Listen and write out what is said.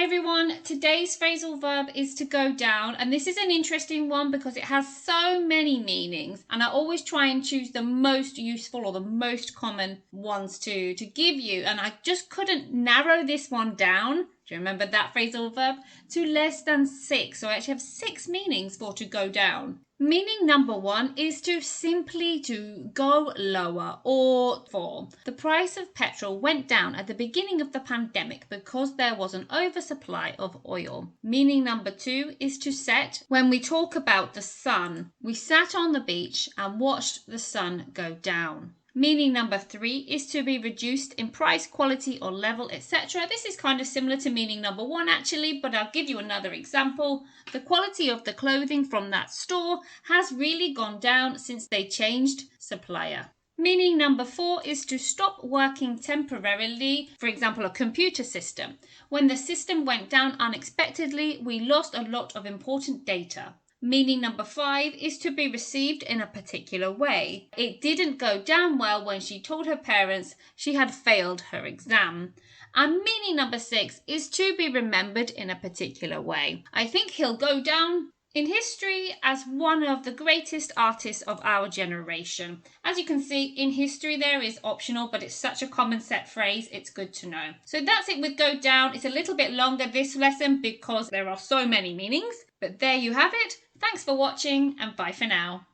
Hi everyone, today's phrasal verb is to go down, and this is an interesting one because it has so many meanings, and I always try and choose the most useful or the most common ones to give you, and I just couldn't narrow this one down. Do you remember that phrasal verb? To less than 6, so I actually have 6 meanings for to go down. Meaning number 1 is to simply to go lower or fall. The price of petrol went down at the beginning of the pandemic because there was an oversupply of oil. Meaning number 2 is to set. When we talk about the sun, we sat on the beach and watched the sun go down. Meaning number 3 is to be reduced in price, quality or level, etc. This is kind of similar to meaning number 1 actually, but I'll give you another example. The quality of the clothing from that store has really gone down since they changed supplier. Meaning number 4 is to stop working temporarily, for example, a computer system. When the system went down unexpectedly, we lost a lot of important data. Meaning number 5 is to be received in a particular way. It didn't go down well when she told her parents she had failed her exam. And meaning number 6 is to be remembered in a particular way. I think he'll go down in history as one of the greatest artists of our generation. As you can see, in history there is optional, but it's such a common set phrase, it's good to know. So that's it with go down. It's a little bit longer this lesson because there are so many meanings, but there you have it. Thanks for watching and bye for now.